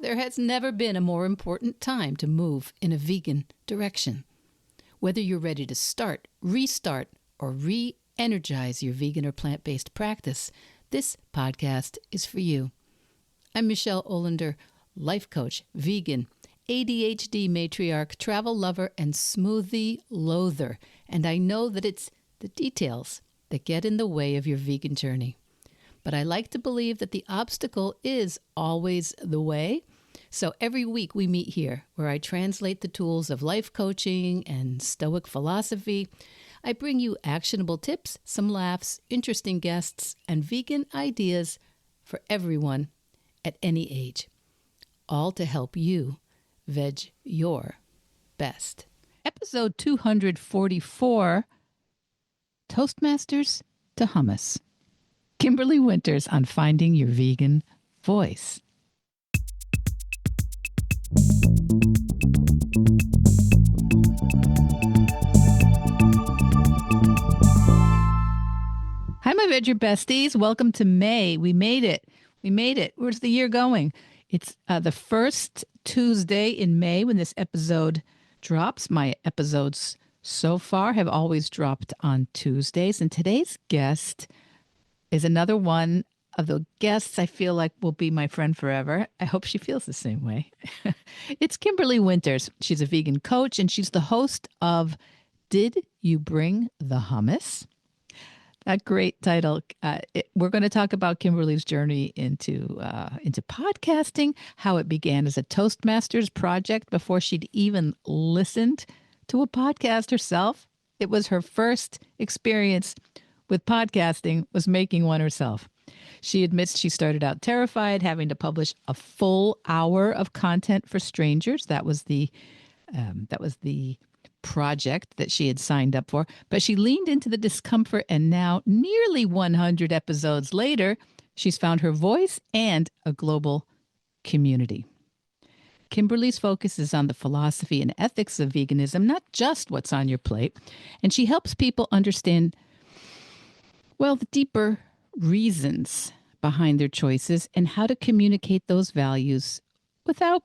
There has never been a more important time to move in a vegan direction. Whether you're ready to start, restart, or re-energize your vegan or plant-based practice, this podcast is for you. I'm Michelle Olander, life coach, vegan, ADHD matriarch, travel lover, and smoothie loather. And I know that it's the details that get in the way of your vegan journey. But I like to believe that the obstacle is always the way. So every week we meet here where I translate the tools of life coaching and Stoic philosophy. I bring you actionable tips, some laughs, interesting guests, and vegan ideas for everyone at any age. All to help you veg your best. Episode 244, Toastmasters to Hummus. Kimberly Winters on finding your vegan voice. Hi, my veg your besties. Welcome to May. We made it. Where's the year going? It's the first Tuesday in May when this episode drops. My episodes so far have always dropped on Tuesdays. And today's guest is another one of the guests I feel like will be my friend forever. I hope she feels the same way. It's Kimberly Winters. She's a vegan coach, and she's the host of Did You Bring the Hummus? That great title. We're going to talk about Kimberly's journey into podcasting, how it began as a Toastmasters project before she'd even listened to a podcast herself. It was her first experience with podcasting, was making one herself. She admits she started out terrified, having to publish a full hour of content for strangers. That was the project that she had signed up for. But she leaned into the discomfort, and now, nearly 100 episodes later, she's found her voice and a global community. Kimberly's focus is on the philosophy and ethics of veganism, not just what's on your plate. And she helps people understand, well, the deeper reasons behind their choices and how to communicate those values without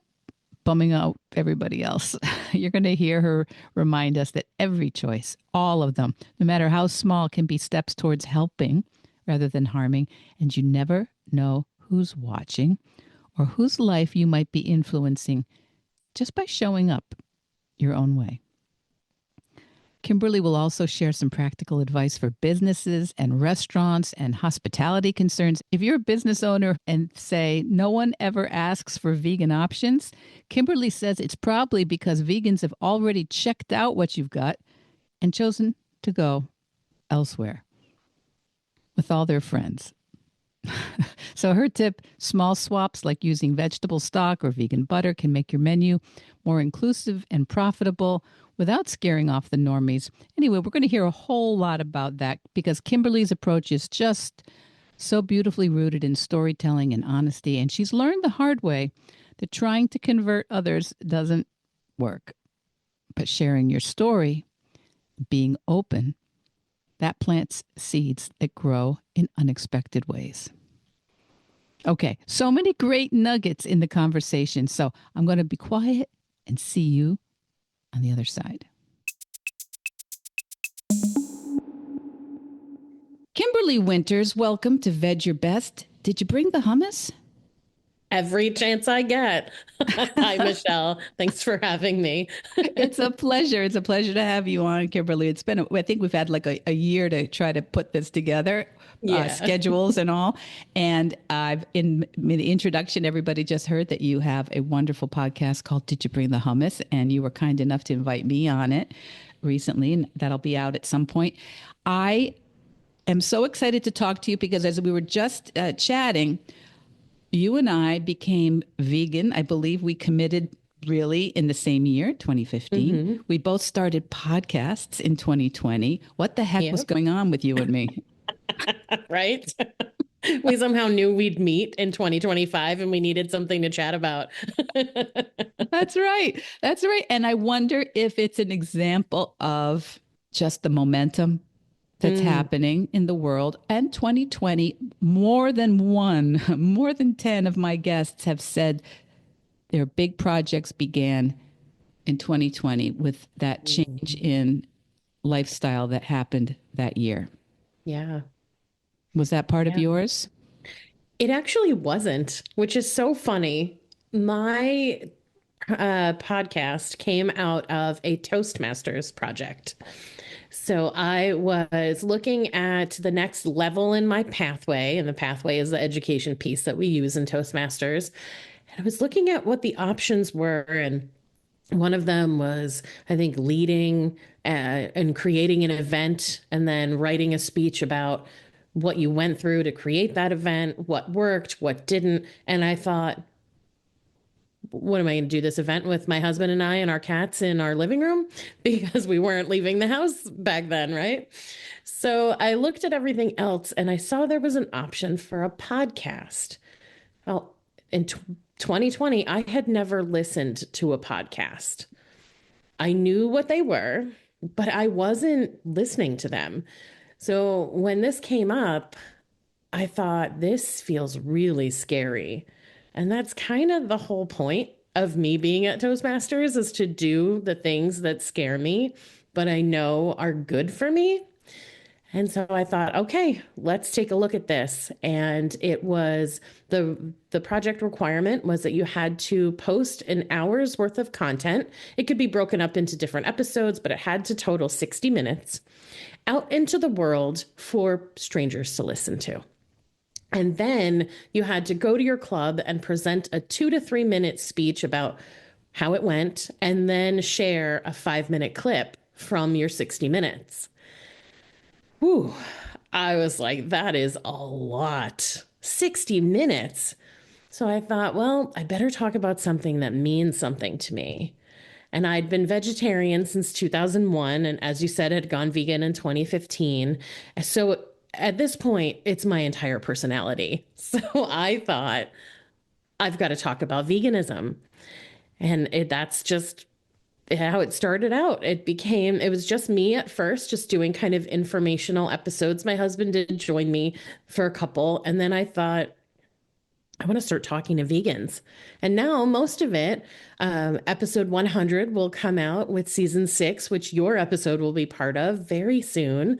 bumming out everybody else. You're going to hear her remind us that every choice, all of them, no matter how small, can be steps towards helping rather than harming. And you never know who's watching or whose life you might be influencing just by showing up your own way. Kimberly will also share some practical advice for businesses and restaurants and hospitality concerns. If you're a business owner and say no one ever asks for vegan options, Kimberly says it's probably because vegans have already checked out what you've got and chosen to go elsewhere with all their friends. So her tip, small swaps like using vegetable stock or vegan butter can make your menu more inclusive and profitable without scaring off the normies. Anyway, we're going to hear a whole lot about that because Kimberly's approach is just so beautifully rooted in storytelling and honesty. And she's learned the hard way that trying to convert others doesn't work. But sharing your story, being open, that plants seeds that grow in unexpected ways. Okay, so many great nuggets in the conversation. So I'm going to be quiet and see you on the other side. Kimberly Winters, welcome to Veg Your Best. Did you bring the hummus? Every chance I get. Hi, Michelle. Thanks for having me. It's a pleasure. It's a pleasure to have you on, Kimberly. It's been, I think we've had like a year to try to put this together, schedules and all. And in the introduction, everybody just heard that you have a wonderful podcast called Did You Bring the Hummus? And you were kind enough to invite me on it recently, and that'll be out at some point. I am so excited to talk to you because as we were just chatting, you and I became vegan. I believe we committed really in the same year, 2015. Mm-hmm. We both started podcasts in 2020. What the heck was going on with you and me? Right? We somehow knew we'd meet in 2025 and we needed something to chat about. That's right. That's right. And I wonder if it's an example of just the momentum that's happening in the world. And 2020, more than 10 of my guests have said their big projects began in 2020 with that change in lifestyle that happened that year. Yeah. Was that part of Yeah. yours? It actually wasn't, which is so funny. My podcast came out of a Toastmasters project. So I was looking at the next level in my pathway, and the pathway is the education piece that we use in Toastmasters. And I was looking at what the options were, and one of them was, I think, leading and creating an event and then writing a speech about what you went through to create that event, what worked, what didn't. And I thought, what am I going to do this event with my husband and I and our cats in our living room? Because we weren't leaving the house back then, right? So I looked at everything else and I saw there was an option for a podcast. Well, in 2020, I had never listened to a podcast. I knew what they were, but I wasn't listening to them. So when this came up, I thought, this feels really scary. And that's kind of the whole point of me being at Toastmasters, is to do the things that scare me, but I know are good for me. And so I thought, okay, let's take a look at this. And it was the project requirement was that you had to post an hour's worth of content. It could be broken up into different episodes, but it had to total 60 minutes out into the world for strangers to listen to. And then you had to go to your club and present a 2 to 3 minute speech about how it went, and then share a 5 minute clip from your 60 minutes. Whew. I was like, that is a lot. 60 minutes. So I thought, well, I better talk about something that means something to me. And I'd been vegetarian since 2001. And as you said, had gone vegan in 2015. So at this point, it's my entire personality. So I thought, I've got to talk about veganism. And that's just how it started out. It was just me at first, just doing kind of informational episodes. My husband did join me for a couple. And then I thought, I want to start talking to vegans. And now most of it, episode 100 will come out with season 6, which your episode will be part of very soon.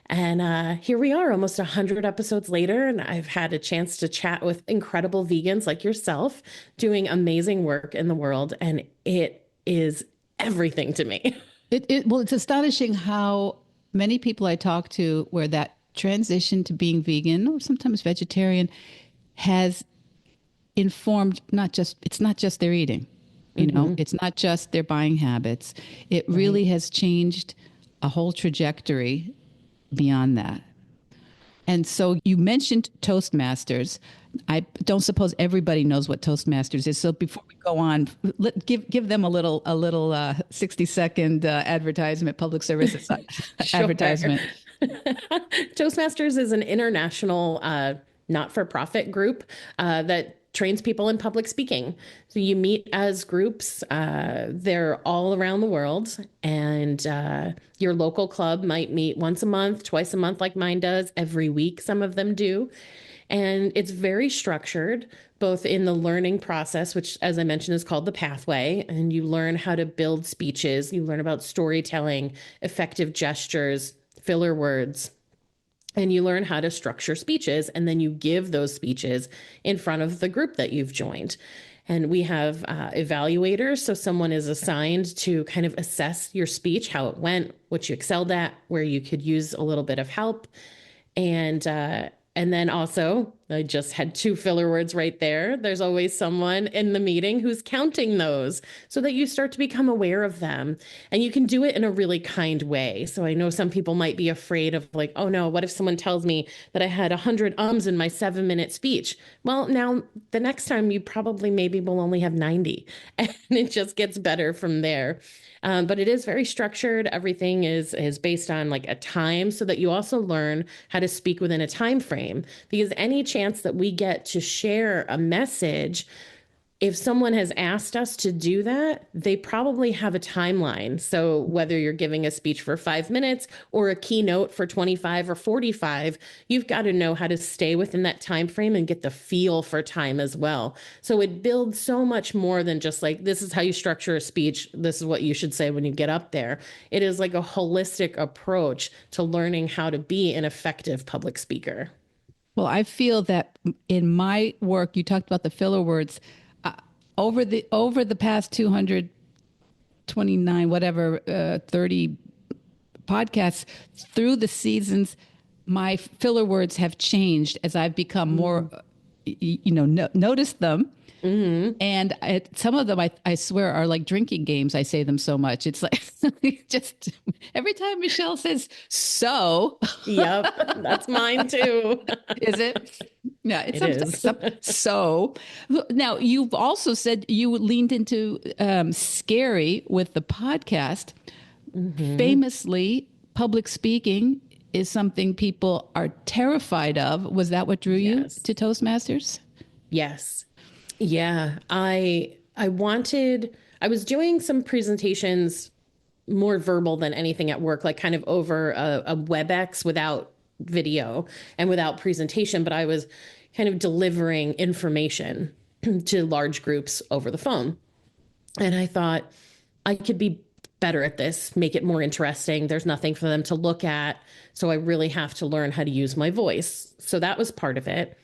And here we are, almost 100 episodes later, and I've had a chance to chat with incredible vegans like yourself, doing amazing work in the world, and it is everything to me. Well, it's astonishing how many people I talk to where that transition to being vegan or sometimes vegetarian has informed it's not just their eating, it's not just their buying habits. It really has changed a whole trajectory beyond that. And so you mentioned Toastmasters. I don't suppose everybody knows what Toastmasters is. So before we go on, give them a little 60-second advertisement, public service advertisement. Toastmasters is an international not-for-profit group that trains people in public speaking. So you meet as groups. They're all around the world, and your local club might meet once a month, twice a month, like mine does, every week. Some of them do. And it's very structured, both in the learning process, which, as I mentioned, is called the pathway. And you learn how to build speeches. You learn about storytelling, effective gestures, filler words, and you learn how to structure speeches. And then you give those speeches in front of the group that you've joined. And we have evaluators. So someone is assigned to kind of assess your speech, how it went, what you excelled at, where you could use a little bit of help. And then also, I just had 2 filler words right there. There's always someone in the meeting who's counting those so that you start to become aware of them. And you can do it in a really kind way. So I know some people might be afraid of, like, oh no, what if someone tells me that I had 100 ums in my 7-minute speech? Well, now the next time you probably maybe will only have 90. And it just gets better from there. But it is very structured. Everything is based on like a time, so that you also learn how to speak within a time frame. Because any chance that we get to share a message, if someone has asked us to do that, they probably have a timeline. So whether you're giving a speech for 5 minutes or a keynote for 25 or 45, you've got to know how to stay within that time frame and get the feel for time as well. So it builds so much more than just like, this is how you structure a speech. This is what you should say when you get up there. It is like a holistic approach to learning how to be an effective public speaker. Well, I feel that in my work, you talked about the filler words. Over the past 229, whatever, 30 podcasts through the seasons, my filler words have changed as I've become more, noticed them. And some of them, I swear, are like drinking games. I say them so much. It's like just every time Michelle says so. Yep, that's mine too. Is it? Yeah, It is. so. Now, you've also said you leaned into scary with the podcast. Famously, public speaking is something people are terrified of. Was that what drew you Yes. to Toastmasters? Yes. Yeah. I was doing some presentations more verbal than anything at work, like kind of over a WebEx without video and without presentation, but I was kind of delivering information to large groups over the phone. And I thought I could be better at this, make it more interesting. There's nothing for them to look at. So I really have to learn how to use my voice. So that was part of it.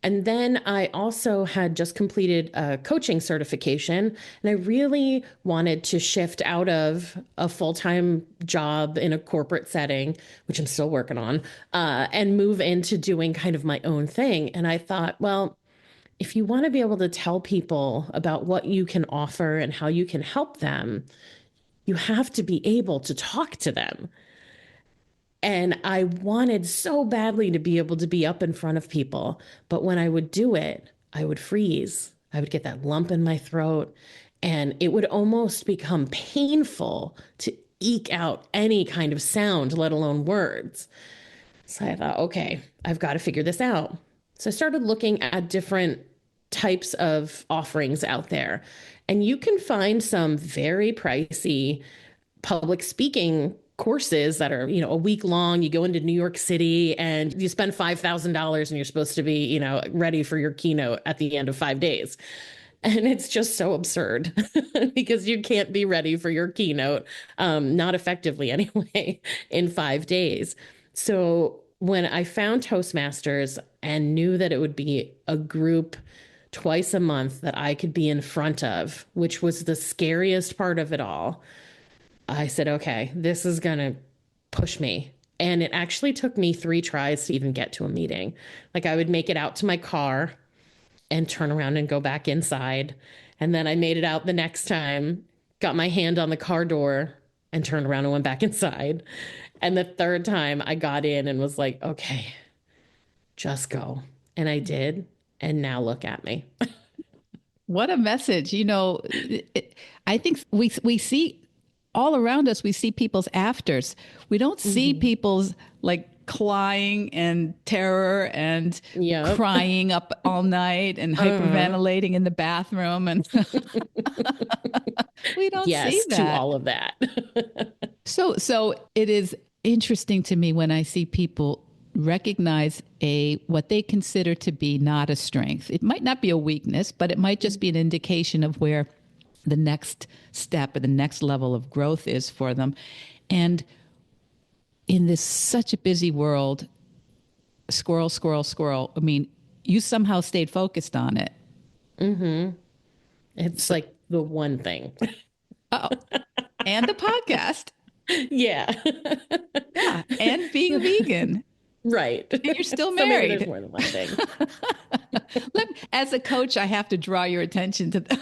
And then I also had just completed a coaching certification, and I really wanted to shift out of a full-time job in a corporate setting, which I'm still working on, and move into doing kind of my own thing. And I thought, well, if you want to be able to tell people about what you can offer and how you can help them, you have to be able to talk to them. And I wanted so badly to be able to be up in front of people. But when I would do it, I would freeze. I would get that lump in my throat. And it would almost become painful to eke out any kind of sound, let alone words. So I thought, okay, I've got to figure this out. So I started looking at different types of offerings out there. And you can find some very pricey public speaking courses that are, a week long. You go into New York City and you spend $5,000 and you're supposed to be, ready for your keynote at the end of 5 days. And it's just so absurd because you can't be ready for your keynote, not effectively anyway, in 5 days. So when I found Toastmasters and knew that it would be a group twice a month that I could be in front of, which was the scariest part of it all, I said, okay, this is going to push me. And it actually took me 3 tries to even get to a meeting. Like I would make it out to my car and turn around and go back inside. And then I made it out the next time, got my hand on the car door and turned around and went back inside. And the third time I got in and was like, okay, just go. And I did. And now look at me. What a message. I think we see all around us, we see people's afters. We don't see people's like crying and terror and crying up all night and hyperventilating in the bathroom. And we don't see that. To all of that. So it is interesting to me when I see people recognize what they consider to be not a strength. It might not be a weakness, but it might just be an indication of where the next step or the next level of growth is for them. And in this such a busy world, squirrel, squirrel, squirrel, I mean, you somehow stayed focused on it. It's like the one thing. Oh, and the podcast. Yeah. Yeah. And being vegan. Right. And you're still So maybe married. there's more than one thing. As a coach, I have to draw your attention to that.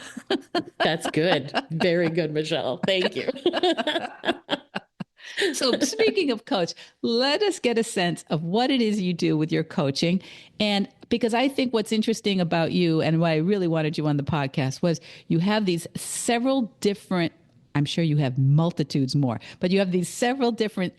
That's good. Very good, Michelle. Thank you. So speaking of coach, let us get a sense of what it is you do with your coaching. And because I think what's interesting about you and why I really wanted you on the podcast was you have these several different I'm sure you have multitudes more, but you have these several different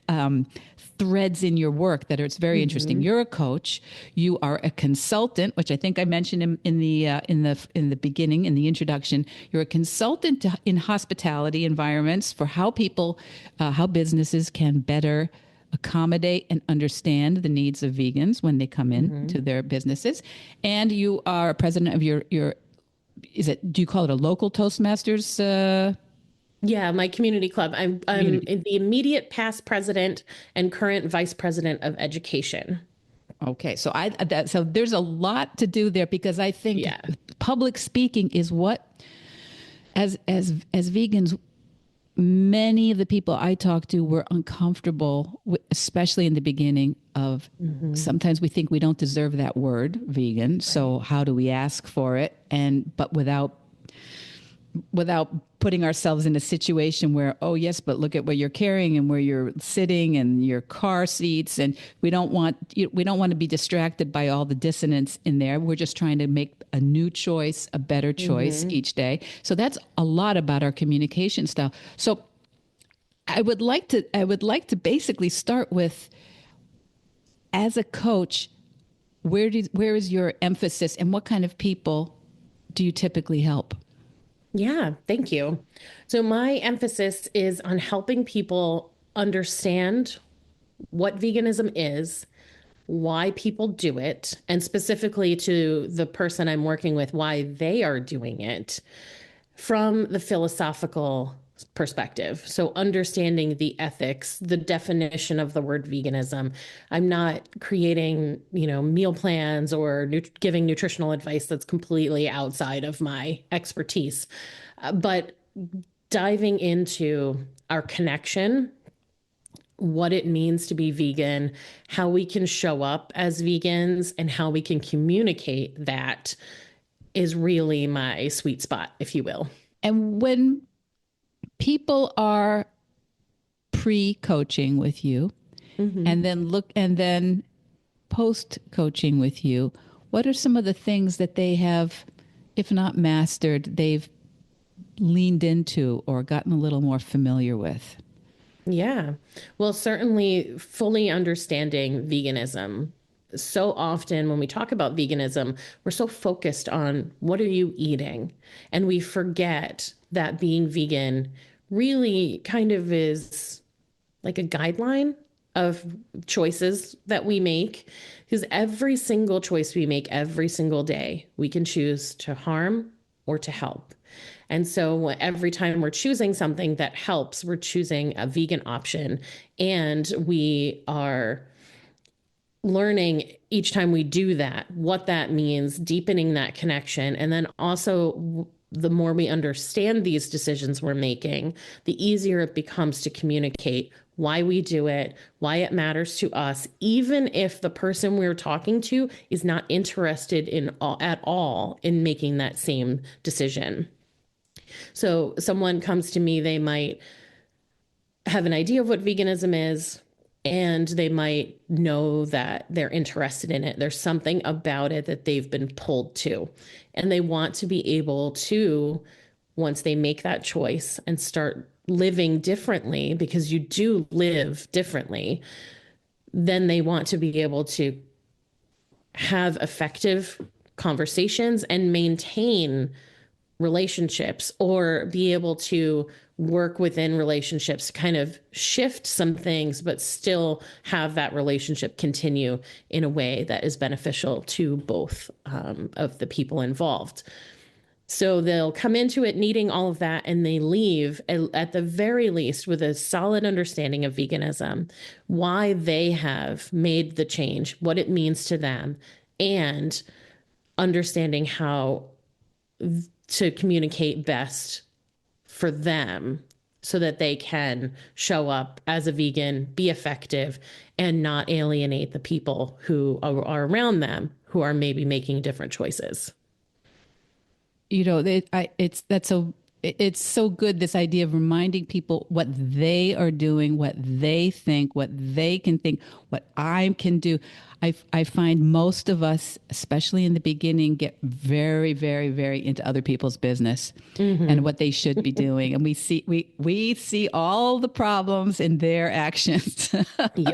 threads in your work that are, it's very interesting. Hmm. You're a coach, you are a consultant, which I think I mentioned in the beginning, in the introduction. You're a consultant in hospitality environments for how people, how businesses can better accommodate and understand the needs of vegans when they come in Hmm. to their businesses. And you are a president of your is it, do you call it a local Toastmasters Yeah, my community club. I'm community? the immediate past president and current vice president of education. Okay, so so there's a lot to do there because I think Yeah. public speaking is what, as vegans, many of the people I talked to were uncomfortable, especially in the beginning of. Hmm. Sometimes we think we don't deserve that word, vegan. So Right. how do we ask for it? And but without putting ourselves in a situation where, oh yes, but look at what you're carrying and where you're sitting and your car seats, and we don't want to be distracted by all the dissonance in there. We're just trying to make a new choice, a better choice Hmm. each day. So that's a lot about our communication style. So I would like to basically start with, as a coach, where is your emphasis and what kind of people do you typically help? Yeah, thank you. So my emphasis is on helping people understand what veganism is, why people do it, and specifically to the person I'm working with, why they are doing it from the philosophical perspective. So understanding the ethics, the definition of the word veganism. I'm not creating, meal plans or giving nutritional advice that's completely outside of my expertise. But diving into our connection, what it means to be vegan, how we can show up as vegans, and how we can communicate that is really my sweet spot, if you will. And when people are pre-coaching with you Hmm. and then post-coaching with you, what are some of the things that they have, if not mastered, they've leaned into or gotten a little more familiar with? Yeah. Well, certainly fully understanding veganism. So often when we talk about veganism, we're so focused on what are you eating? And we forget that being vegan really kind of is like a guideline of choices that we make. Because every single choice we make every single day, we can choose to harm or to help. And so every time we're choosing something that helps, we're choosing a vegan option. And we are learning each time we do that what that means, deepening that connection. And then also, the more we understand these decisions we're making, the easier it becomes to communicate why we do it, why it matters to us, even if the person we're talking to is not interested at all in making that same decision. So someone comes to me, they might have an idea of what veganism is, and they might know that they're interested in it. There's something about it that they've been pulled to, and they want to be able to, once they make that choice and start living differently, because you do live differently, then they want to be able to have effective conversations and maintain relationships, or be able to work within relationships to kind of shift some things, but still have that relationship continue in a way that is beneficial to both of the people involved. So they'll come into it needing all of that, and they leave at the very least with a solid understanding of veganism, why they have made the change, what it means to them, and understanding how to communicate best for them so that they can show up as a vegan, be effective, and not alienate the people who are around them who are maybe making different choices. It's so good, this idea of reminding people what they are doing, what they think, what they can think, what I can do. I find most of us, especially in the beginning, get very, very, very into other people's business and Hmm. what they should be doing. And we see all the problems in their actions.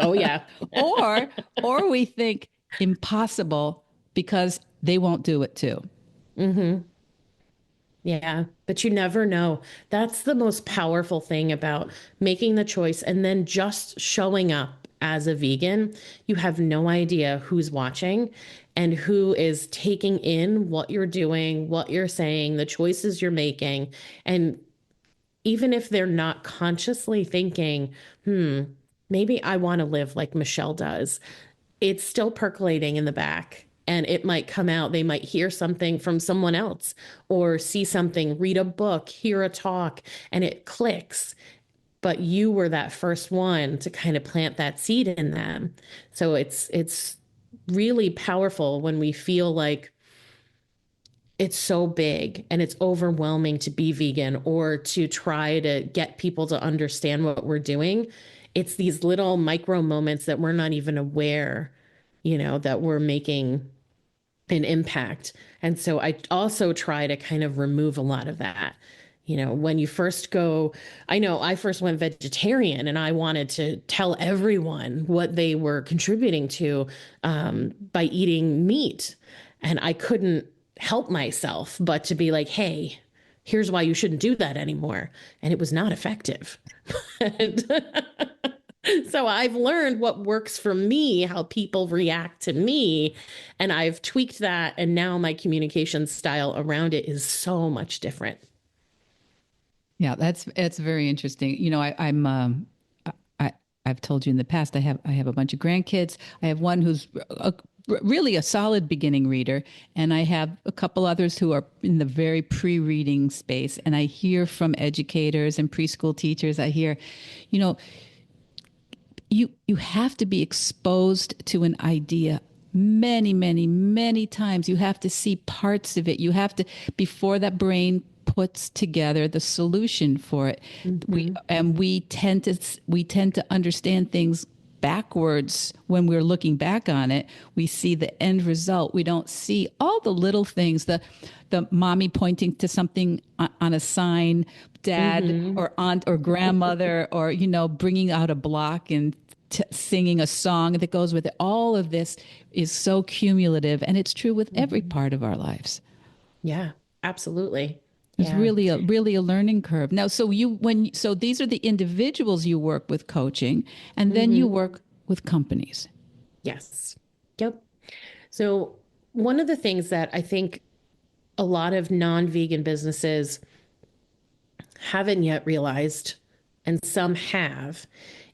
Oh, yeah. or or we think impossible because they won't do it too. Hmm. Yeah, but you never know. That's the most powerful thing about making the choice and then just showing up as a vegan. You have no idea who's watching and who is taking in what you're doing, what you're saying, the choices you're making. And even if they're not consciously thinking, maybe I want to live like Michelle does, it's still percolating in the back. And it might come out. They might hear something from someone else or see something, read a book, hear a talk, and it clicks. But you were that first one to kind of plant that seed in them. So it's really powerful when we feel like it's so big and it's overwhelming to be vegan or to try to get people to understand what we're doing. It's these little micro moments that we're not even aware, that we're making an impact. And so I also try to kind of remove a lot of that. When you first go, I know I first went vegetarian and I wanted to tell everyone what they were contributing to by eating meat. And I couldn't help myself but to be like, hey, here's why you shouldn't do that anymore. And it was not effective. And so I've learned what works for me, how people react to me, and I've tweaked that. And now my communication style around it is so much different. Yeah, that's very interesting. I I've told you in the past I have a bunch of grandkids. I have one who's really a solid beginning reader, and I have a couple others who are in the very pre-reading space. And I hear from educators and preschool teachers. I hear, you know, you have to be exposed to an idea many, many, many times. You have to see parts of it. You have to, before that brain puts together the solution for it. Mm-hmm. We tend to understand things backwards. When we're looking back on it, we see the end result. We don't see all the little things, the mommy pointing to something on a sign, dad Mm-hmm. or aunt or grandmother, or bringing out a block and singing a song that goes with it. All of this is so cumulative, and it's true with every Mm-hmm. part of our lives. Yeah, absolutely. It's Yeah. really a learning curve. Now, so these are the individuals you work with coaching, and then you Mm-hmm. work with companies. Yes. Yep. So, one of the things that I think a lot of non-vegan businesses haven't yet realized, and some have,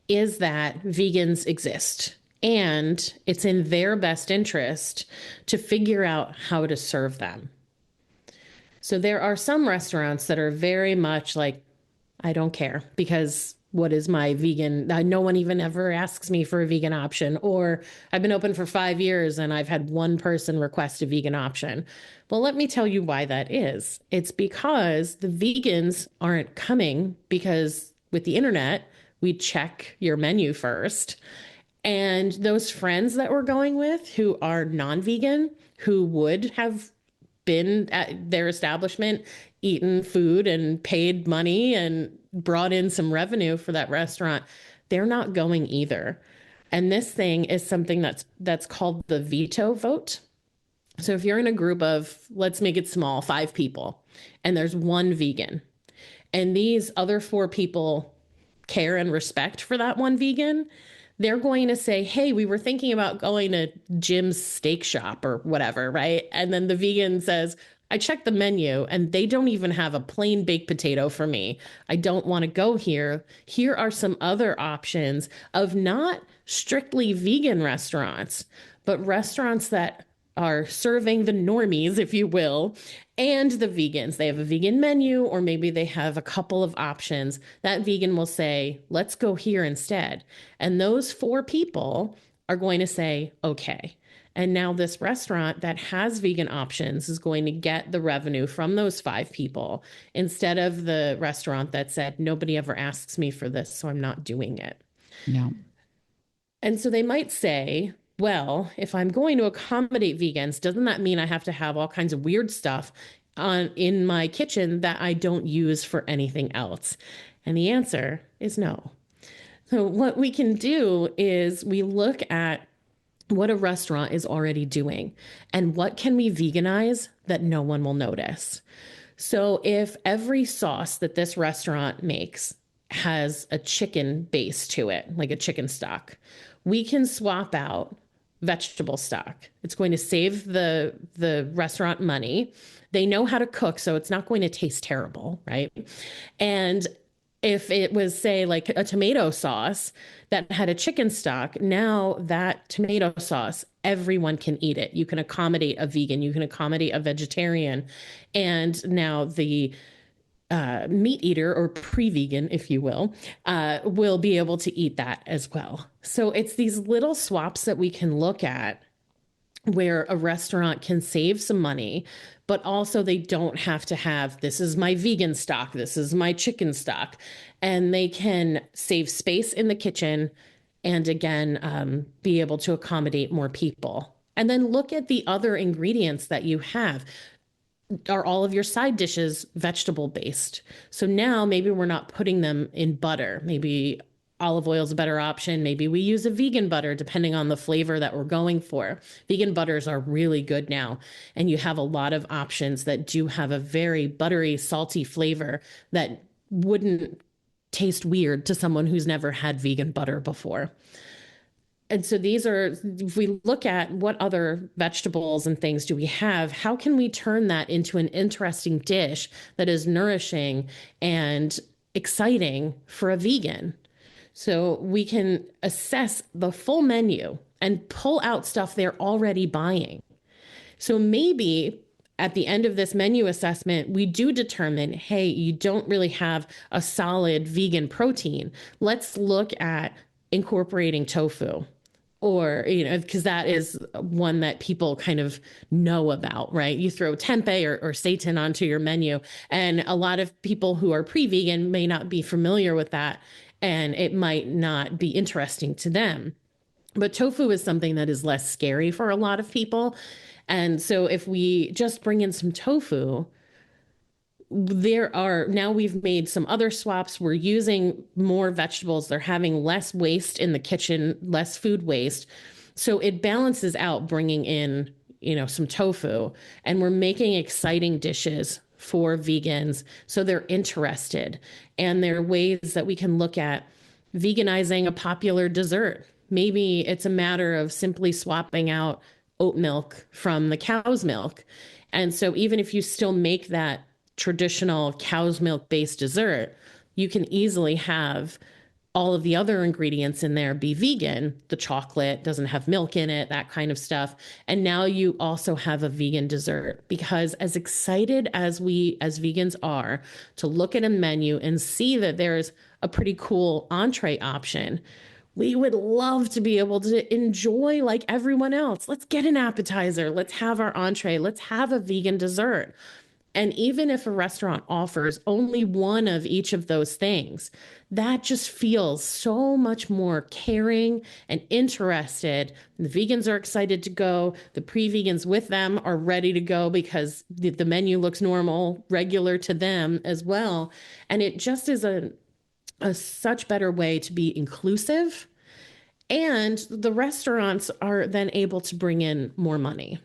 is that vegans exist. And it's in their best interest to figure out how to serve them. So there are some restaurants that are very much like, I don't care because what is my vegan? No one even ever asks me for a vegan option. Or I've been open for 5 years and I've had one person request a vegan option. Well, let me tell you why that is. It's because the vegans aren't coming because with the internet, we check your menu first. And those friends that we're going with who are non vegan, who would have been at their establishment, eaten food and paid money and brought in some revenue for that restaurant, they're not going either. And this thing is something that's called the veto vote. So if you're in a group of, let's make it small, 5 people, and there's one vegan, and these other 4 people care and respect for that one vegan, they're going to say, hey, we were thinking about going to Jim's steak shop or whatever, right? And then the vegan says, I checked the menu and they don't even have a plain baked potato for me. I don't want to go here. Here are some other options of not strictly vegan restaurants, but restaurants that are serving the normies, if you will, and the vegans. They have a vegan menu, or maybe they have a couple of options. That vegan will say, let's go here instead. And those 4 people are going to say, okay. And now this restaurant that has vegan options is going to get the revenue from those 5 people instead of the restaurant that said, nobody ever asks me for this, so I'm not doing it. Yeah. And so they might say, well, if I'm going to accommodate vegans, doesn't that mean I have to have all kinds of weird stuff on in my kitchen that I don't use for anything else? And the answer is no. So what we can do is we look at what a restaurant is already doing and what can we veganize that no one will notice. So if every sauce that this restaurant makes has a chicken base to it, like a chicken stock, we can swap out vegetable stock. It's going to save the restaurant money. They know how to cook, so it's not going to taste terrible, right? And if it was, say, like a tomato sauce that had a chicken stock, now that tomato sauce, everyone can eat it. You can accommodate a vegan, you can accommodate a vegetarian. And now the meat eater or pre-vegan, if you will be able to eat that as well. So it's these little swaps that we can look at where a restaurant can save some money, but also they don't have to have, this is my vegan stock, this is my chicken stock, and they can save space in the kitchen and again, be able to accommodate more people. And then look at the other ingredients that you have. Are all of your side dishes vegetable based? So now maybe we're not putting them in butter. Maybe olive oil is a better option. Maybe we use a vegan butter depending on the flavor that we're going for. Vegan butters are really good now. And you have a lot of options that do have a very buttery, salty flavor that wouldn't taste weird to someone who's never had vegan butter before. And so these are, if we look at what other vegetables and things do we have, how can we turn that into an interesting dish that is nourishing and exciting for a vegan? So we can assess the full menu and pull out stuff they're already buying. So maybe at the end of this menu assessment, we do determine, hey, you don't really have a solid vegan protein. Let's look at incorporating tofu, or, because that is one that people kind of know about, right? You throw tempeh or seitan onto your menu, and a lot of people who are pre-vegan may not be familiar with that, and it might not be interesting to them. But tofu is something that is less scary for a lot of people. And so if we just bring in some tofu, now we've made some other swaps. We're using more vegetables. They're having less waste in the kitchen, less food waste. So it balances out bringing in, some tofu, and we're making exciting dishes for vegans. So they're interested. And there are ways that we can look at veganizing a popular dessert. Maybe it's a matter of simply swapping out oat milk from the cow's milk. And so even if you still make that traditional cow's milk based dessert, you can easily have all of the other ingredients in there be vegan. The chocolate doesn't have milk in it, that kind of stuff. And now you also have a vegan dessert, because as excited as we as vegans are to look at a menu and see that there's a pretty cool entree option, we would love to be able to enjoy like everyone else. Let's get an appetizer. Let's have our entree. Let's have a vegan dessert. And even if a restaurant offers only one of each of those things, that just feels so much more caring and interested. The vegans are excited to go. The pre-vegans with them are ready to go because the menu looks normal, regular to them as well. And it just is a such better way to be inclusive. And the restaurants are then able to bring in more money.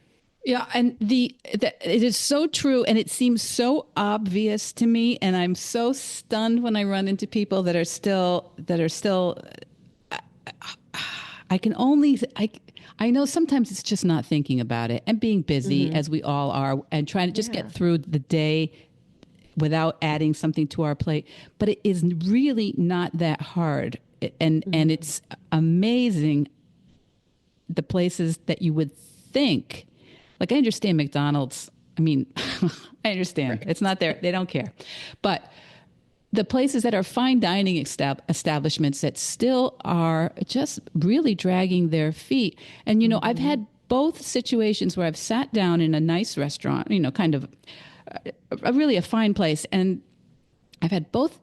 Yeah, and it is so true, and it seems so obvious to me, and I'm so stunned when I run into people that are still I can only I know sometimes it's just not thinking about it and being busy as we all are, and trying to just get through the day without adding something to our plate, but it is really not that hard, and it's amazing the places that you would think. Like, I understand McDonald's. I mean, I understand. Right. It's not there. They don't care. But the places that are fine dining establishments that still are just really dragging their feet. And, I've had both situations where I've sat down in a nice restaurant, kind of really a fine place. And I've had both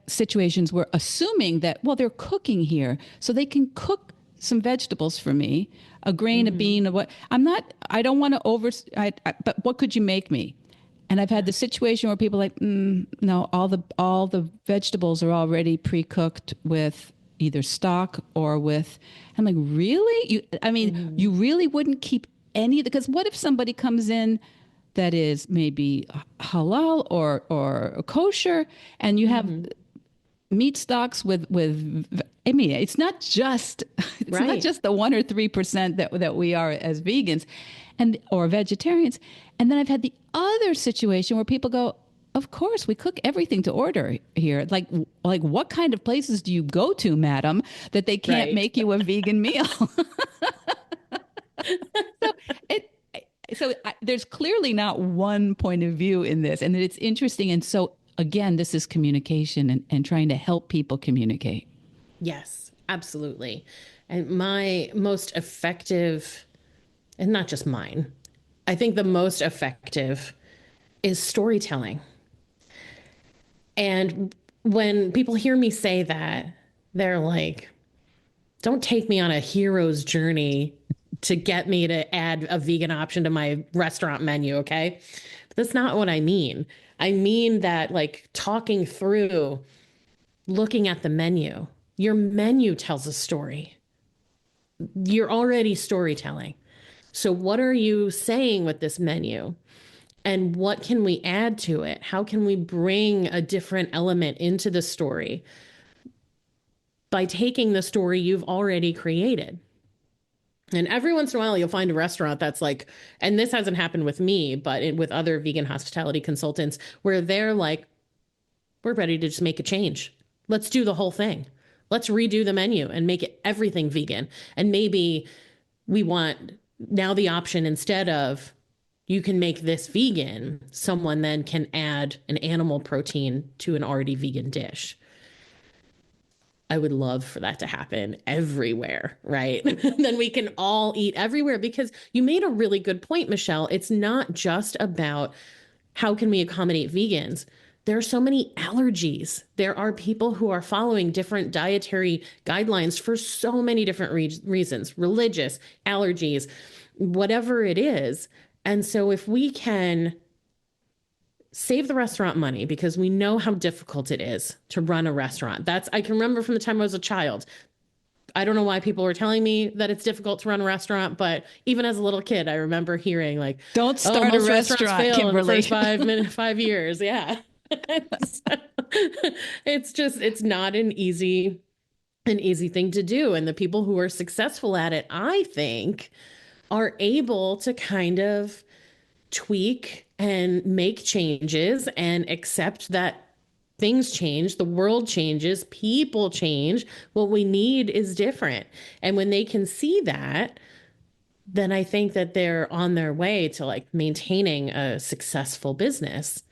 situations where, assuming that, well, they're cooking here, so they can cook some vegetables for me, a grain, a Hmm. bean, what I don't want to but what could you make me? And I've had the situation where people are like, no, all the vegetables are already pre-cooked with either stock or with, I'm like, really? I mean, Hmm. you really wouldn't keep any, because what if somebody comes in that is maybe halal or kosher, and you have Hmm. meat stocks I mean, it's not just Right. the 1 or 3% that we are as vegans and or vegetarians. And then I've had the other situation where people go, of course we cook everything to order here. Like what kind of places do you go to, madam, that they can't Right. make you a vegan meal? So it there's clearly not one point of view in this, and it's interesting. And so again, this is communication and trying to help people communicate. Yes, absolutely. And my most effective, and not just mine, I think the most effective is storytelling. And when people hear me say that, they're like, don't take me on a hero's journey to get me to add a vegan option to my restaurant menu, okay? But that's not what I mean. I mean that, like, talking through, looking at the menu. Your menu tells a story. You're already storytelling. So, what are you saying with this menu? And what can we add to it? How can we bring a different element into the story by taking the story you've already created? And every once in a while, you'll find a restaurant that's like, and this hasn't happened with me, but with other vegan hospitality consultants, where they're like, we're ready to just make a change. Let's do the whole thing. Let's redo the menu and make it everything vegan. And maybe we want now the option, instead of you can make this vegan, someone then can add an animal protein to an already vegan dish. I would love for that to happen everywhere, right? Then we can all eat everywhere, because you made a really good point, Michelle. It's not just about how can we accommodate vegans. There are so many allergies. There are people who are following different dietary guidelines for so many different reasons, religious, allergies, whatever it is. And so if we can save the restaurant money, because we know how difficult it is to run a restaurant. I can remember from the time I was a child. I don't know why people were telling me that it's difficult to run a restaurant, but even as a little kid, I remember hearing like, Don't "Oh, start a most restaurants restaurant, fail in the Kimberly. first 5 years." Yeah, it's just it's not an easy thing to do, and the people who are successful at it, I think, are able to kind of tweak and make changes and accept that things change, the world changes, people change. What we need is different. And when they can see that, then I think that they're on their way to like maintaining a successful business.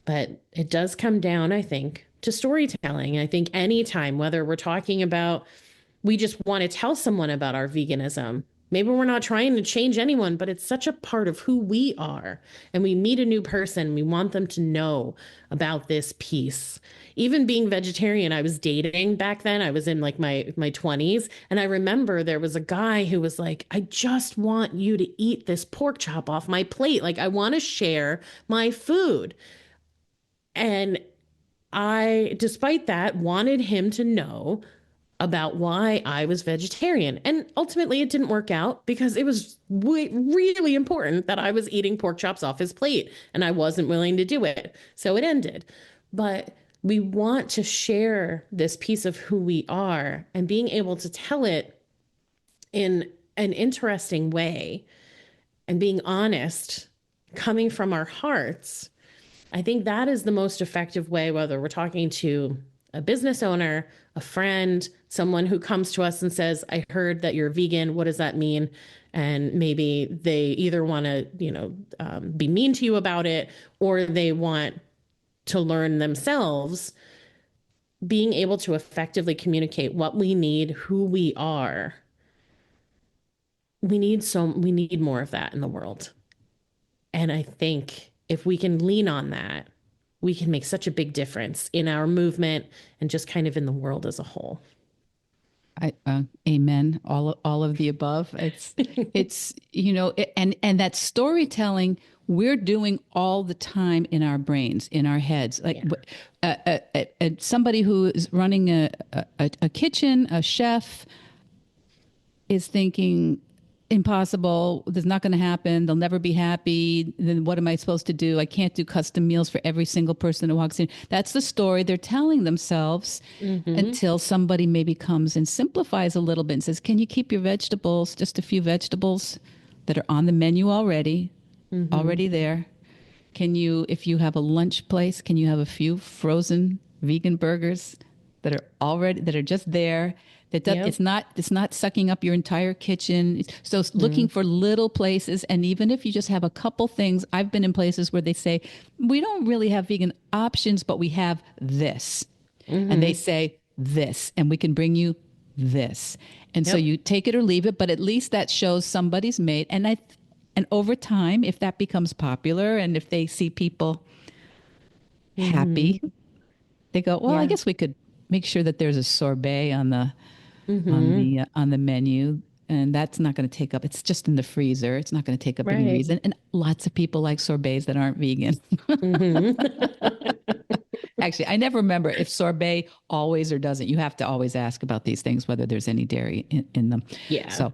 But it does come down, I think, to storytelling. I think anytime, whether we're talking about, we just want to tell someone about our veganism. Maybe we're not trying to change anyone, but it's such a part of who we are. And we meet a new person, we want them to know about this piece. Even being vegetarian, I was dating back then. I was in like my 20s, and I remember there was a guy who was like, "I just want you to eat this pork chop off my plate. Like I want to share my food." And I, despite that, wanted him to know about why I was vegetarian. And ultimately, it didn't work out because it was really important that I was eating pork chops off his plate, and I wasn't willing to do it. So it ended. But we want to share this piece of who we are, and being able to tell it in an interesting way and being honest, coming from our hearts. I think that is the most effective way, whether we're talking to a business owner, a friend, someone who comes to us and says, "I heard that you're vegan. What does that mean?" And maybe they either want to, be mean to you about it, or they want to learn themselves. Being able to effectively communicate what we need, who we are. We need more of that in the world. And I think if we can lean on that, we can make such a big difference in our movement and just kind of in the world as a whole. Amen. All of the above. It's and that storytelling we're doing all the time in our brains, in our heads. Like somebody who is running a kitchen, a chef, is thinking impossible. This is not going to happen. They'll never be happy. Then what am I supposed to do? I can't do custom meals for every single person who walks in. That's the story they're telling themselves until somebody maybe comes and simplifies a little bit and says, can you keep your vegetables, just a few vegetables that are on the menu already there? Can you, if you have a lunch place, can you have a few frozen vegan burgers that are just there? It's not sucking up your entire kitchen. So it's looking for little places. And even if you just have a couple things, I've been in places where they say, we don't really have vegan options, but we have this. And they say this, and we can bring you this. And so you take it or leave it, but at least that shows somebody's made. And over time, if that becomes popular and if they see people happy, they go, well, I guess we could make sure that there's a sorbet on the on the menu, and that's not going to take up. It's just in the freezer. It's not going to take up any reason. And lots of people like sorbets that aren't vegan. Actually, I never remember if sorbet always or doesn't. You have to always ask about these things whether there's any dairy in them. Yeah. So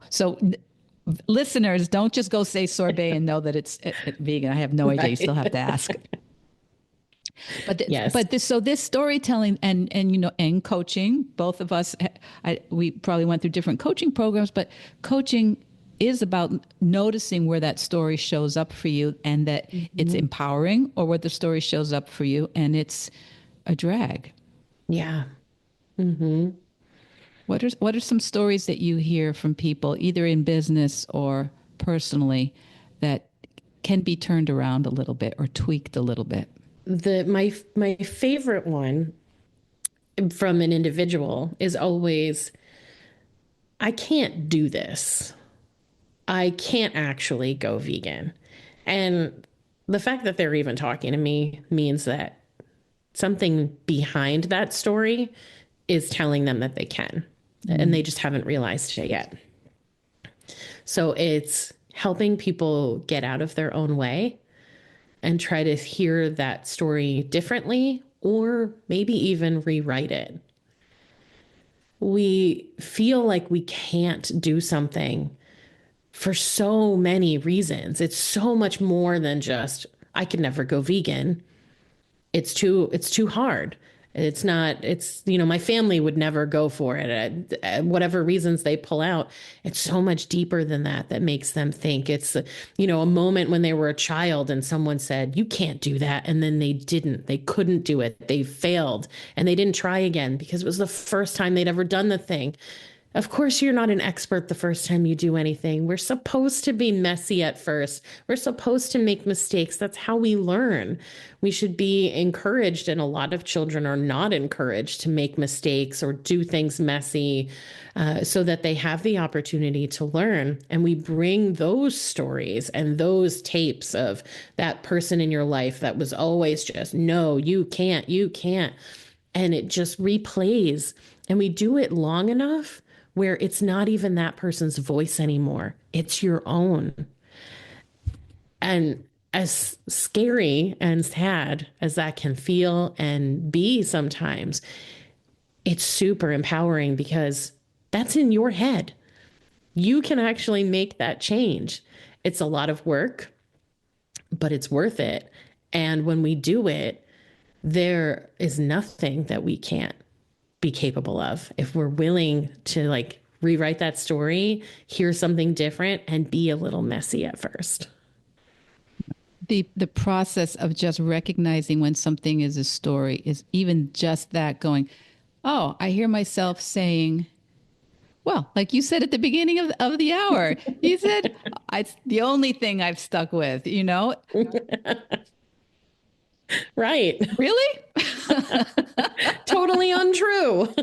listeners, don't just go say sorbet and know that it's vegan. I have no idea. You still have to ask. But this storytelling and coaching, both of us, we probably went through different coaching programs, but coaching is about noticing where that story shows up for you and that it's empowering, or where the story shows up for you and it's a drag. Yeah. What are some stories that you hear from people, either in business or personally, that can be turned around a little bit or tweaked a little bit? My favorite one from an individual is always, I can't do this. I can't actually go vegan. And the fact that they're even talking to me means that something behind that story is telling them that they can, and they just haven't realized it yet. So it's helping people get out of their own way and try to hear that story differently, or maybe even rewrite it. We feel like we can't do something for so many reasons. It's so much more than just, I could never go vegan. It's too hard. My family would never go for it. Whatever reasons they pull out, it's so much deeper than that makes them think. It's, a moment when they were a child and someone said, you can't do that. And then they couldn't do it. They failed and they didn't try again because it was the first time they'd ever done the thing. Of course, you're not an expert the first time you do anything. We're supposed to be messy at first. We're supposed to make mistakes. That's how we learn. We should be encouraged, and a lot of children are not encouraged to make mistakes or do things messy, so that they have the opportunity to learn. And we bring those stories and those tapes of that person in your life that was always just, no, you can't. And it just replays. And we do it long enough where it's not even that person's voice anymore. It's your own. And as scary and sad as that can feel and be sometimes, it's super empowering because that's in your head. You can actually make that change. It's a lot of work, but it's worth it. And when we do it, there is nothing that we can't be capable of if we're willing to rewrite that story, hear something different, and be a little messy at first. The process of just recognizing when something is a story is even just that, going, oh, I hear myself saying, well, like you said at the beginning of the hour, you said, it's the only thing I've stuck with, Right. Really? Totally untrue.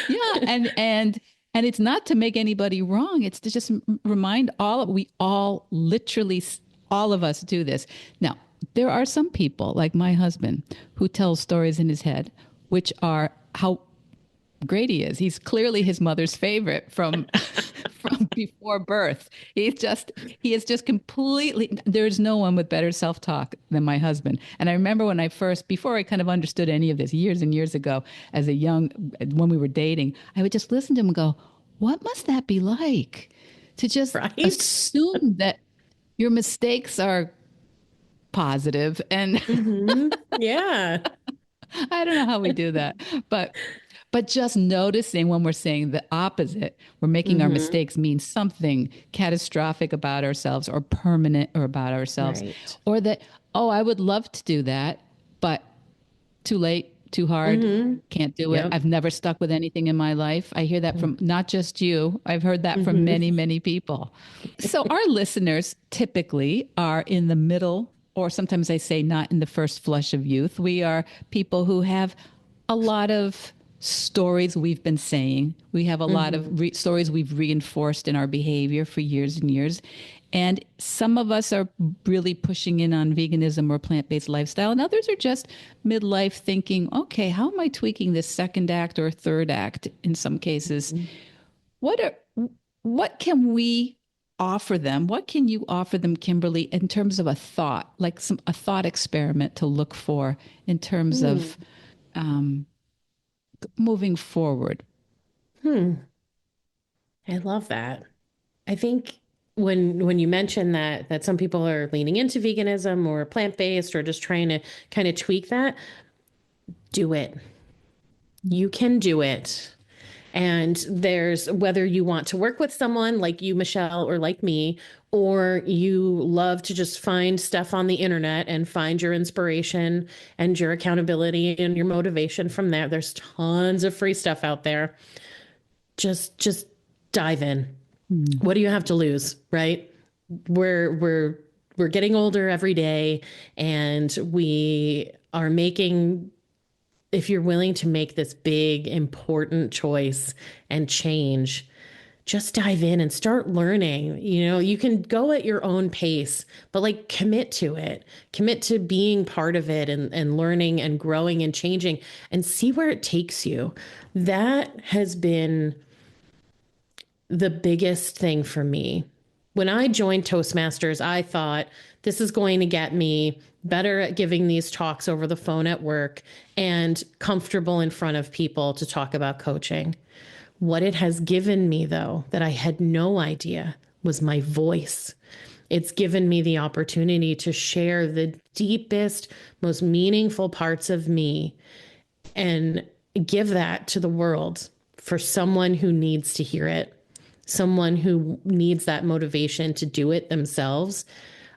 Yeah. And it's not to make anybody wrong. It's to just remind we all literally, all of us do this. Now, there are some people like my husband who tells stories in his head, which are how Grady is. He's clearly his mother's favorite from from before birth. He is just completely, there's no one with better self-talk than my husband. And I remember when I first, before I kind of understood any of this years and years ago, as a young, when we were dating, I would just listen to him and go, what must that be like to just Right? assume that your mistakes are positive and Yeah. I don't know how we do that, but just noticing when we're saying the opposite, we're making our hmm mistakes mean something catastrophic about ourselves or permanent or about ourselves, Right. or that, oh, I would love to do that, but too late, too hard, hmm can't do it. Yep. I've never stuck with anything in my life. I hear that from not just you, I've heard that from hmm many, many people. So our listeners typically are in the middle, or sometimes I say not in the first flush of youth. We are people who have a lot of stories we've been saying. We have a lot of hmm stories we've reinforced in our behavior for years and years. And some of us are really pushing in on veganism or plant based lifestyle, and others are just midlife thinking, okay, how am I tweaking this second act or third act in some cases? What are what can we offer them? What can you offer them, Kimberly, in terms of a thought, like a thought experiment to look for in terms Hmm. of moving forward? Hmm. I love that. I think when you mention that some people are leaning into veganism or plant-based or just trying to kind of tweak that, do it. You can do it. And there's whether you want to work with someone like you, Michelle, or like me, or you love to just find stuff on the internet and find your inspiration and your accountability and your motivation from there. There's tons of free stuff out there. Just dive in. Mm. What do you have to lose, right? We're we're getting older every day, and we are making, if you're willing to make this big important choice and change, just dive in and start learning. You can go at your own pace, but like commit to it. Commit to being part of it and learning and growing and changing and see where it takes you. That has been the biggest thing for me. When I joined Toastmasters, I thought this is going to get me better at giving these talks over the phone at work and comfortable in front of people to talk about coaching. What it has given me, though, that I had no idea was my voice. It's given me the opportunity to share the deepest, most meaningful parts of me and give that to the world for someone who needs to hear it, someone who needs that motivation to do it themselves.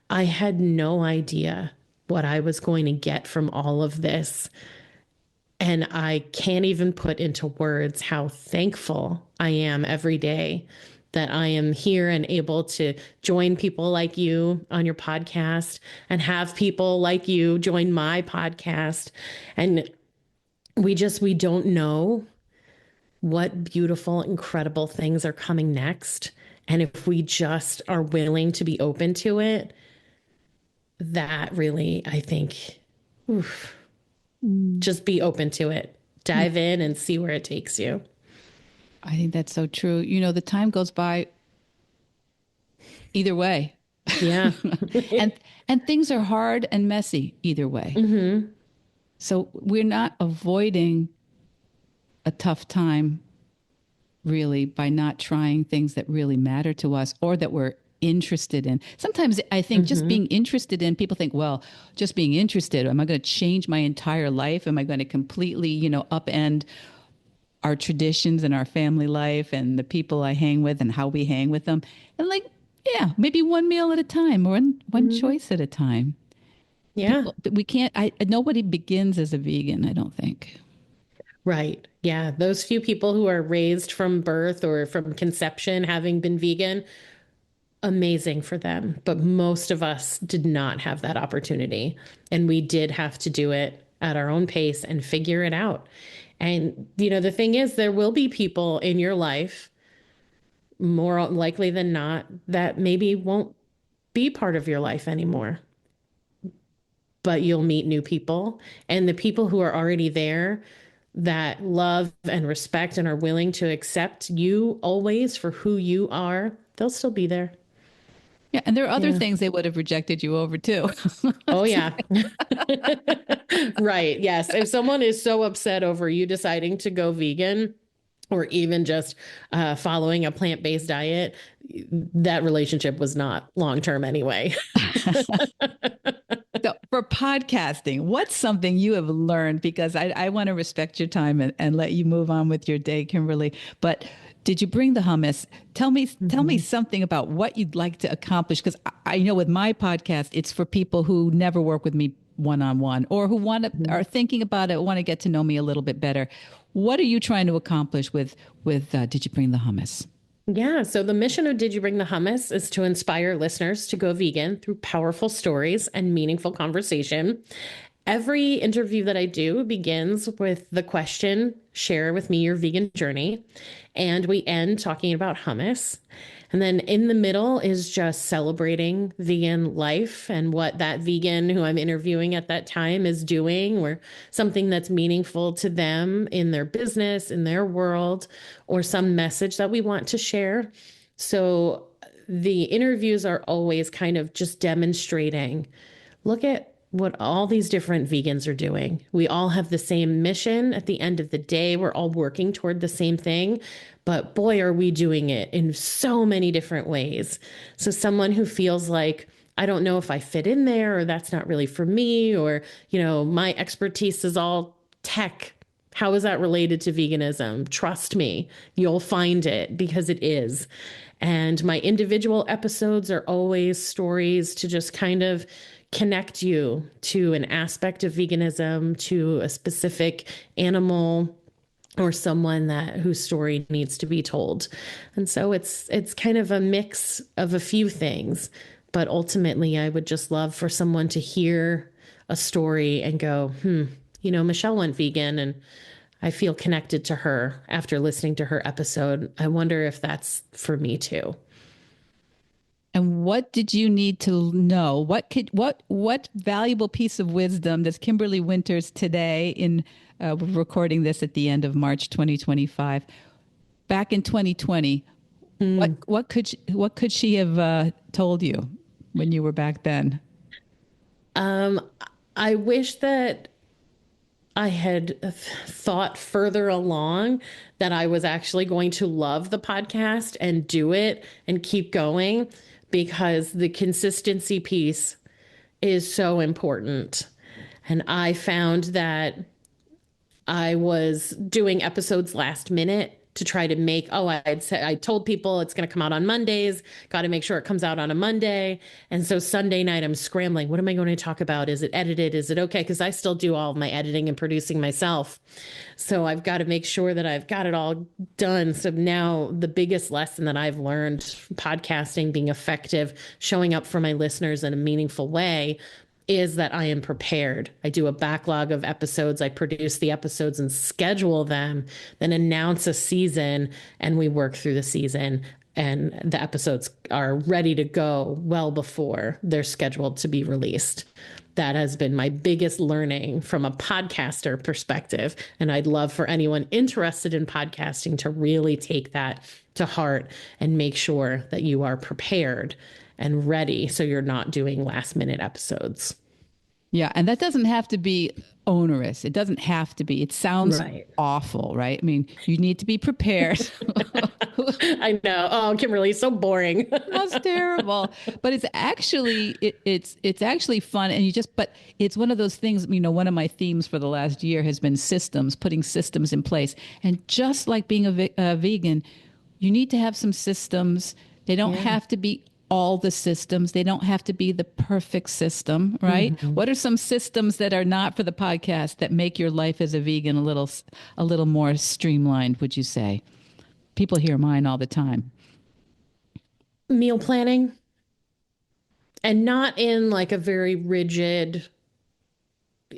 I had no idea what I was going to get from all of this. And I can't even put into words how thankful I am every day that I am here and able to join people like you on your podcast and have people like you join my podcast. And we don't know what beautiful, incredible things are coming next. And if we just are willing to be open to it, that really, I think, oof, Mm. just be open to it. Dive in and see where it takes you. I think that's so true. The time goes by either way. Yeah. and and things are hard and messy either way. hmm So we're not avoiding a tough time really by not trying things that really matter to us or that we're interested in. Sometimes I think just hmm being interested in, people think, well, just being interested, am I going to change my entire life? Am I going to completely, upend our traditions and our family life and the people I hang with and how we hang with them? And like, yeah, maybe one meal at a time or one hmm choice at a time. Yeah. People, we can't, nobody begins as a vegan, I don't think. Right. Yeah. Those few people who are raised from birth or from conception having been vegan, amazing for them. But most of us did not have that opportunity. And we did have to do it at our own pace and figure it out. And, the thing is, there will be people in your life, more likely than not, that maybe won't be part of your life anymore. But you'll meet new people. And the people who are already there, that love and respect and are willing to accept you always for who you are, they'll still be there. Yeah, and there are other Yeah. things they would have rejected you over too. Oh, yeah. Right. Yes. If someone is so upset over you deciding to go vegan or even just following a plant-based diet, that relationship was not long-term anyway. So for podcasting, what's something you have learned? Because I want to respect your time and let you move on with your day, Kimberly. But did you bring the hummus? Tell me Mhm. something about what you'd like to accomplish. Because I know with my podcast, it's for people who never work with me one on one or who want to Mhm. are thinking about it, want to get to know me a little bit better. What are you trying to accomplish with Did you bring the hummus? Yeah. So the mission of Did You Bring the Hummus is to inspire listeners to go vegan through powerful stories and meaningful conversation. Every interview that I do begins with the question, share with me your vegan journey. And we end talking about hummus. And then in the middle is just celebrating vegan life and what that vegan who I'm interviewing at that time is doing, or something that's meaningful to them in their business, in their world, or some message that we want to share. So the interviews are always kind of just demonstrating, look at what all these different vegans are doing. We all have the same mission at the end of the day. We're all working toward the same thing, but boy, are we doing it in so many different ways. So, someone who feels like, I don't know if I fit in there, or that's not really for me, or, my expertise is all tech. How is that related to veganism? Trust me, you'll find it because it is. And my individual episodes are always stories to just kind of connect you to an aspect of veganism, to a specific animal or someone that whose story needs to be told. And so it's kind of a mix of a few things, but ultimately I would just love for someone to hear a story and go, Michelle went vegan and I feel connected to her after listening to her episode. I wonder if that's for me too. And what did you need to know? What valuable piece of wisdom does Kimberly Winters today in we're recording this at the end of March 2025, back in 2020, Mm. what could she have told you when you were back then? Um, I wish that I had thought further along that I was actually going to love the podcast and do it and keep going, because the consistency piece is so important. And I found that I was doing episodes last minute to try to make, I told people it's going to come out on Mondays, got to make sure it comes out on a Monday. And so Sunday night, I'm scrambling. What am I going to talk about? Is it edited? Is it okay? Because I still do all of my editing and producing myself. So I've got to make sure that I've got it all done. So now the biggest lesson that I've learned podcasting, being effective, showing up for my listeners in a meaningful way, is that I am prepared. I do a backlog of episodes. I produce the episodes and schedule them, then announce a season, and we work through the season. And the episodes are ready to go well before they're scheduled to be released. That has been my biggest learning from a podcaster perspective. And I'd love for anyone interested in podcasting to really take that to heart and make sure that you are prepared and ready so you're not doing last minute episodes. Yeah, and that doesn't have to be onerous. It doesn't have to be. It sounds Right. awful, right? I mean, you need to be prepared. I know. Oh, Kimberly, so boring. That's terrible, but it's actually fun, and but it's one of those things. One of my themes for the last year has been systems, putting systems in place, and just like being a vegan, you need to have some systems. They don't Yeah. have to be all the systems. They don't have to be the perfect system, right? Mhm. What are some systems that are not for the podcast that make your life as a vegan a little more streamlined? Would you say? People hear mine all the time. Meal planning, and not in like a very rigid,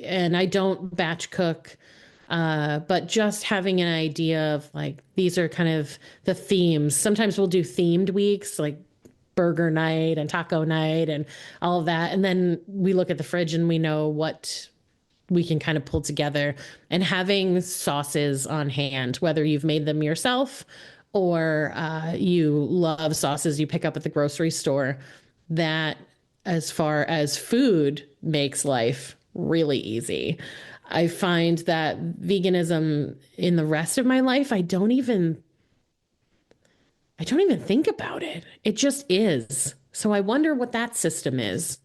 and I don't batch cook, but just having an idea of like, these are kind of the themes. Sometimes we'll do themed weeks, like burger night and taco night and all of that. And then we look at the fridge and we know what we can kind of pull together, and having sauces on hand, whether you've made them yourself or you love sauces you pick up at the grocery store, that as far as food makes life really easy. I find that veganism in the rest of my life, I don't even think about it. It just is. So I wonder what that system is.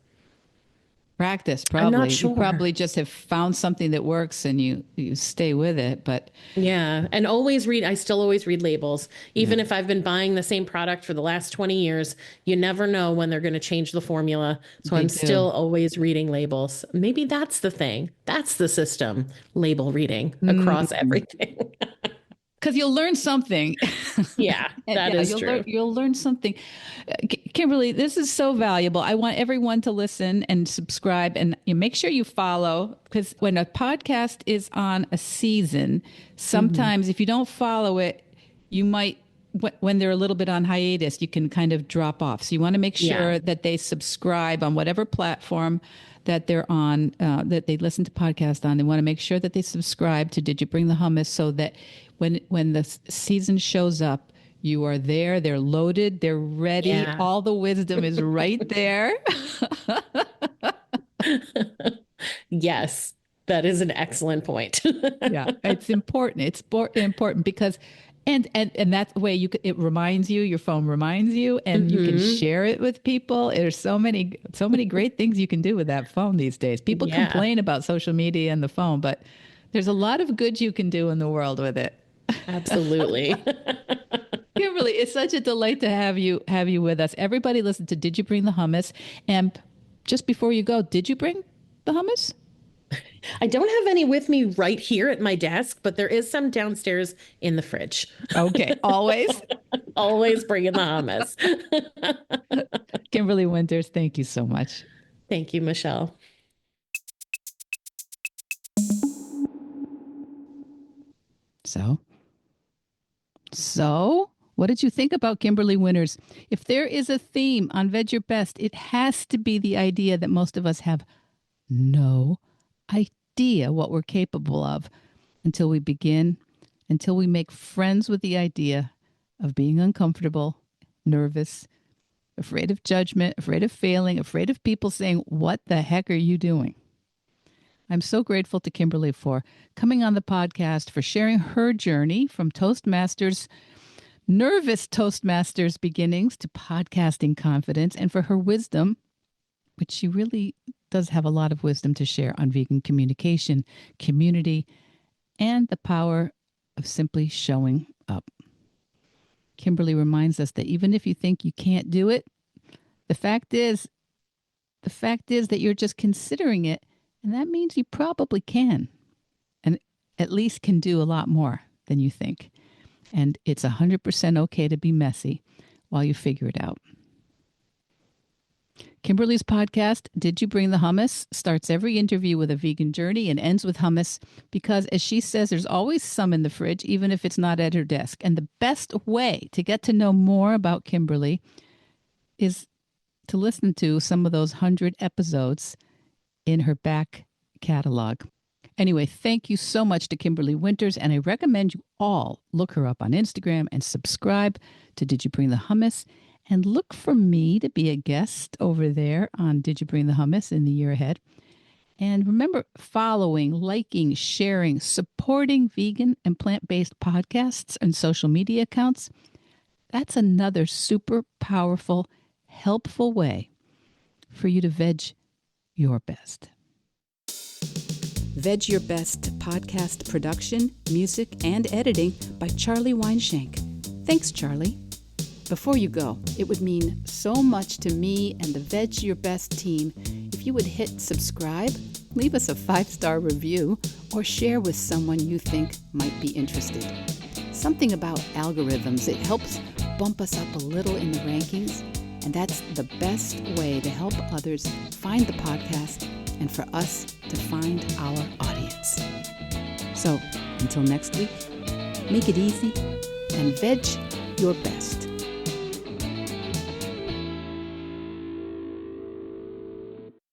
Practice, I'm not probably. You sure. probably just have found something that works and you stay with it. But Yeah. And I still always read labels. yeah, Even if I've been buying the same product for the last 20 years, you never know when they're going to change the formula. So they I'm do. still always reading labels. Maybe that's the thing. That's the system, label reading across Mm. everything. Because you'll learn something. Yeah, And that yeah, is true. you'll learn something. Kimberly, this is so valuable. I want everyone to listen and subscribe, and you make sure you follow, because when a podcast is on a season, Hmm. sometimes if you don't follow it, you might, when they're a little bit on hiatus, you can kind of drop off. So you want to make Yeah. sure that they subscribe on whatever platform that they're on, that they listen to podcasts on. They want to make sure that they subscribe to Did You Bring the Hummus, so that when the season shows up, you are there, they're loaded, they're ready. Yeah. All the wisdom is right there. Yes, that is an excellent point. Yeah, it's important. It's important because and that way it reminds you, your phone reminds you, and you can Hmm. share it with people. There's so many great things you can do with that phone these days. People Yeah, complain about social media and the phone, but there's a lot of good you can do in the world with it. absolutely. Kimberly, it's such a delight to have you with us. Everybody listen to Did You Bring the Hummus? And just before you go, did you bring the hummus? I don't have any with me right here at my desk, but there is some downstairs in the fridge. Okay, always. Always bringing the hummus. Kimberly Winters, thank you so much. Thank you, Michelle. So, so, what did you think about Kimberly Winters? If there is a theme on Veg Your Best, it has to be the idea that most of us have no idea what we're capable of until we begin, until we make friends with the idea of being uncomfortable, nervous, afraid of judgment, afraid of failing, afraid of people saying, "What the heck are you doing?" I'm so grateful to Kimberly for coming on the podcast, for sharing her journey from Toastmasters, nervous Toastmasters beginnings to podcasting confidence, and for her wisdom, which she really does have a lot of wisdom to share on vegan communication, community, and the power of simply showing up. Kimberly reminds us that even if you think you can't do it, the fact is, that you're just considering it, and that means you probably can, and at least can do a lot more than you think. And it's 100% okay to be messy while you figure it out. Kimberly's podcast, Did You Bring the Hummus?, starts every interview with a vegan journey and ends with hummus because, as she says, there's always some in the fridge, even if it's not at her desk. And the best way to get to know more about Kimberly is to listen to some of those 100 episodes in her back catalog. Anyway, thank you so much to Kimberly Winters, and I recommend you all look her up on Instagram and subscribe to Did You Bring the Hummus? And look for me to be a guest over there on Did You Bring the Hummus in the year ahead. And remember, following, liking, sharing, supporting vegan and plant-based podcasts and social media accounts, that's another super powerful, helpful way for you to veg your best. Veg Your Best podcast production, music, and editing by Charlie Weinshank. Thanks, Charlie. Before you go, it would mean so much to me and the Veg Your Best team if you would hit subscribe, leave us a 5-star review, or share with someone you think might be interested. Something about algorithms, it helps bump us up a little in the rankings, and that's the best way to help others find the podcast and for us to find our audience. So, until next week, make it easy and veg your best.